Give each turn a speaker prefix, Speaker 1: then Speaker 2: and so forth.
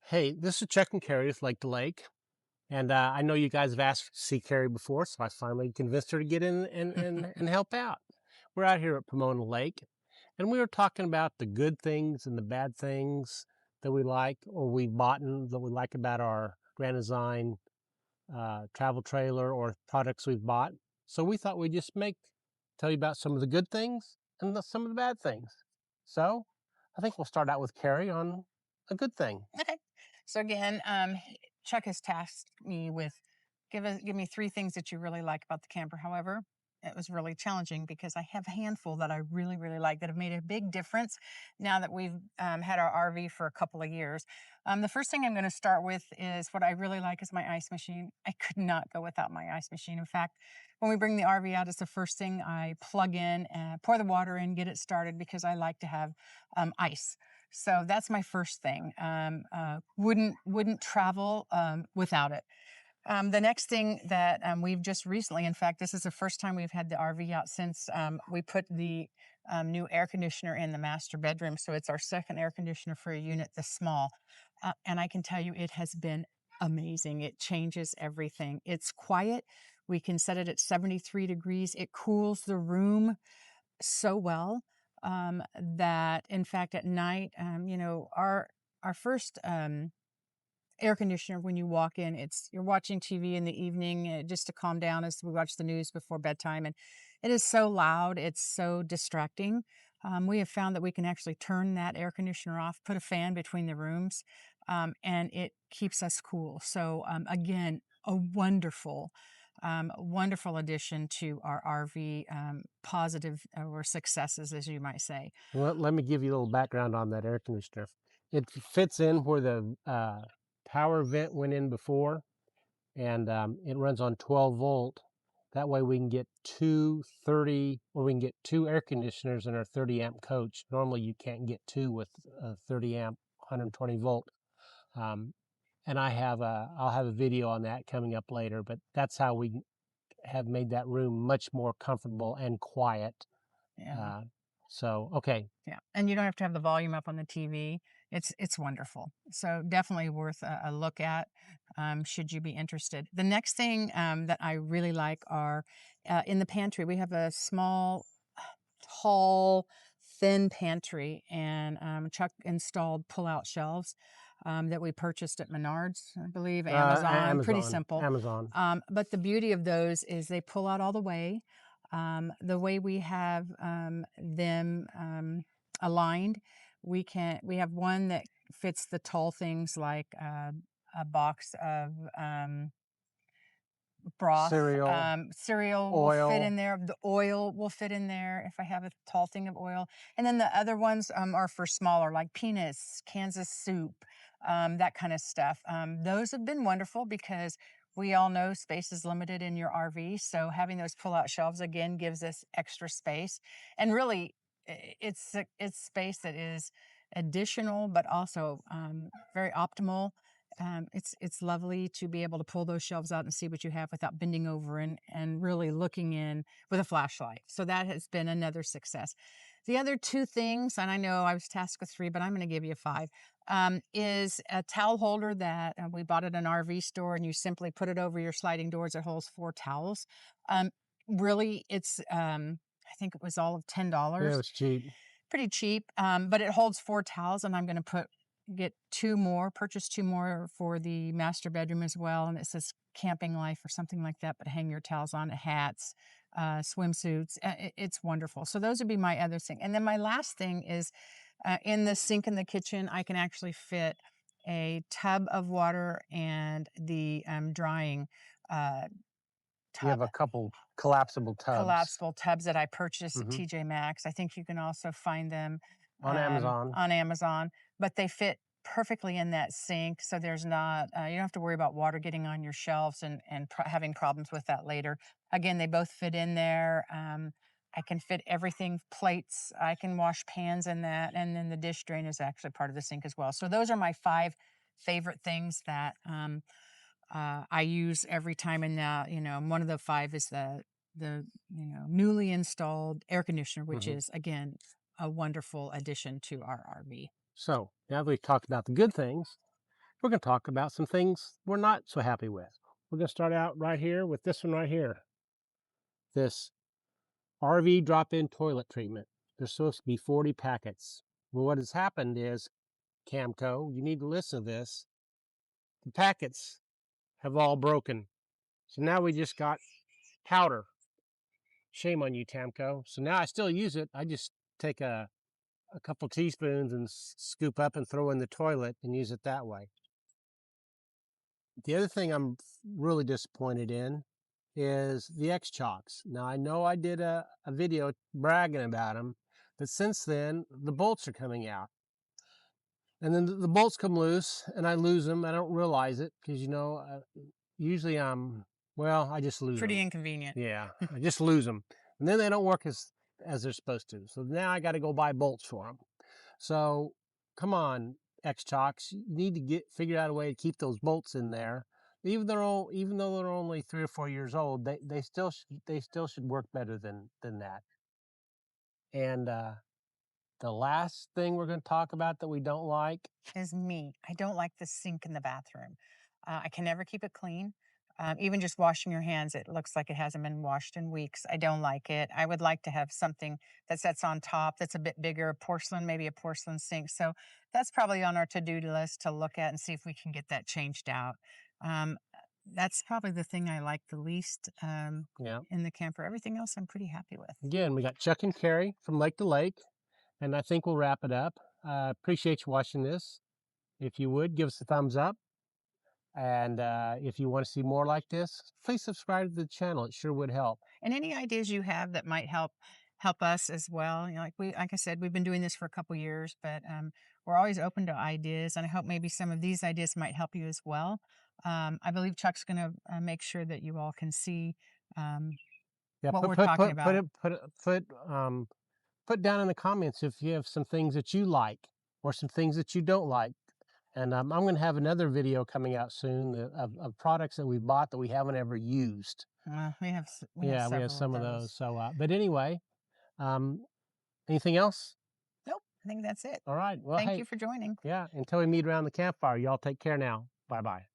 Speaker 1: Hey, this is Chuck and Carrie with Lake to Lake. And I know you guys have asked to see Carrie before, so I finally convinced her to get in and help out. We're out here at Pomona Lake, and we were talking about the good things and the bad things that we like or we bought and that we like about our Grand Design travel trailer or products we've bought. So we thought we'd just tell you about some of the good things and some of the bad things. So I think we'll start out with Carrie on a good thing.
Speaker 2: Okay. So again, Chuck has tasked me with give me three things that you really like about the camper. However, it was really challenging because I have a handful that I really like that have made a big difference now that we've had our RV for a couple of years. The first thing I'm going to start with is what I really like is my ice machine. I could not go without my ice machine. In fact, when we bring the RV out, it's the first thing I plug in, and pour the water in, get it started because I like to have ice. So that's my first thing. Wouldn't travel without it. The next thing that we've just recently, in fact, this is the first time we've had the RV out since we put the new air conditioner in the master bedroom. So it's our second air conditioner for a unit this small. And I can tell you it has been amazing. It changes everything. It's quiet. We can set it at 73 degrees. It cools the room so well that in fact at night our first air conditioner, when you walk in, it's you're watching TV in the evening just to calm down as we watch the news before bedtime, and it is so loud, it's so distracting. We have found that we can actually turn that air conditioner off, put a fan between the rooms, and it keeps us cool. So again, a wonderful addition to our RV, positive or successes, as you might say.
Speaker 1: Well, let me give you a little background on that air conditioner. It fits in where the power vent went in before, and it runs on 12 volt. That way we can get we can get two air conditioners in our 30 amp coach. Normally you can't get two with a 30 amp, 120 volt. Um, and I'll have a video on that coming up later, but that's how we have made that room much more comfortable and quiet.
Speaker 2: Yeah.
Speaker 1: Uh, okay.
Speaker 2: Yeah, and you don't have to have the volume up on the TV. It's wonderful. So definitely worth a look at, should you be interested. The next thing that I really like are in the pantry. We have a small, tall, thin pantry, and Chuck installed pull-out shelves that we purchased at Menards, I believe, Amazon. Pretty simple.
Speaker 1: Amazon.
Speaker 2: But the beauty of those is they pull out all the way. The way we have them aligned, we have one that fits the tall things like a box of broth,
Speaker 1: Cereal,
Speaker 2: cereal will fit in
Speaker 1: oil.
Speaker 2: there. The oil will fit in there if I have a tall thing of oil. And then the other ones are for smaller, like peanuts, Kansas soup, that kind of stuff. Those have been wonderful because we all know space is limited in your RV. So having those pull-out shelves again gives us extra space. And really, it's space that is additional, but also very optimal. It's lovely to be able to pull those shelves out and see what you have without bending over and really looking in with a flashlight. So that has been another success. The other two things, and I know I was tasked with three, but I'm going to give you five, is a towel holder that we bought at an RV store, and you simply put it over your sliding doors. It holds 4 towels. Um, really, it's I think it was all of
Speaker 1: Yeah, it
Speaker 2: $10,
Speaker 1: was cheap.
Speaker 2: pretty cheap, but it holds 4 towels, and I'm going to purchase two more for the master bedroom as well. And it says camping life or something like that, but hang your towels on it, hats, swimsuits. It's wonderful. So those would be my other thing. And then my last thing is in the sink in the kitchen, I can actually fit a tub of water and the drying uh,
Speaker 1: You have
Speaker 2: tub,
Speaker 1: a couple collapsible tubs.
Speaker 2: collapsible tubs that I purchased at
Speaker 1: Hmm.
Speaker 2: TJ Maxx. I think you can also find them
Speaker 1: On Amazon.
Speaker 2: on Amazon, but they fit perfectly in that sink. So there's not, you don't have to worry about water getting on your shelves and having problems with that later. Again, they both fit in there. I can fit everything, plates, I can wash pans in that. And then the dish drain is actually part of the sink as well. So those are my five favorite things that I use every time. And now, one of the five is the newly installed air conditioner, which
Speaker 1: Hmm.
Speaker 2: is again a wonderful addition to our RV.
Speaker 1: So now that we've talked about the good things, we're going to talk about some things we're not so happy with. We're going to start out right here with this one right here. This RV drop-in toilet treatment. There's supposed to be 40 packets. Well, what has happened is, Camco, you need to listen to this. The packets have all broken. So now we just got powder. Shame on you, Tamco. So now I still use it. I just take a couple teaspoons and scoop up and throw in the toilet and use it that way. The other thing I'm really disappointed in is the X-Chocks. Now I know I did a video bragging about them, but since then the bolts are coming out. And then the bolts come loose and I lose them. I don't realize it because, usually well, I just lose
Speaker 2: Pretty
Speaker 1: them.
Speaker 2: inconvenient.
Speaker 1: Yeah, I just lose them. And then they don't work as they're supposed to. So now I got to go buy bolts for them. So come on, X-Chocks, you need to figure out a way to keep those bolts in there. Even though they're only 3 or 4 years old, they still should work better than that. And the last thing we're going to talk about that we don't like.
Speaker 2: Is me. I don't like the sink in the bathroom. I can never keep it clean. Even just washing your hands, it looks like it hasn't been washed in weeks. I don't like it. I would like to have something that sets on top that's a bit bigger, porcelain, maybe a porcelain sink. So that's probably on our to-do list to look at and see if we can get that changed out. Um, that's probably the thing I like the least
Speaker 1: Yeah.
Speaker 2: in the camper. Everything else I'm pretty happy with.
Speaker 1: Again, we got Chuck and Carrie from Lake to Lake, and I think we'll wrap it up. Appreciate you watching this. If you would, give us a thumbs up. And if you want to see more like this, please subscribe to the channel. It sure would help.
Speaker 2: And any ideas you have that might help us as well. Like I said, we've been doing this for a couple years, but we're always open to ideas, and I hope maybe some of these ideas might help you as well. I believe Chuck's going to make sure that you all can see
Speaker 1: Yeah,
Speaker 2: what we're talking about.
Speaker 1: put down in the comments if you have some things that you like or some things that you don't like. And I'm going to have another video coming out soon of products that we bought that we haven't ever used.
Speaker 2: We have
Speaker 1: Yeah, we have
Speaker 2: several of
Speaker 1: some of those.
Speaker 2: those.
Speaker 1: So, but anyway, anything else?
Speaker 2: Nope, I think that's it.
Speaker 1: All right. Well,
Speaker 2: Thank
Speaker 1: hey,
Speaker 2: you for joining.
Speaker 1: yeah, until we meet around the campfire, y'all take care now. Bye bye.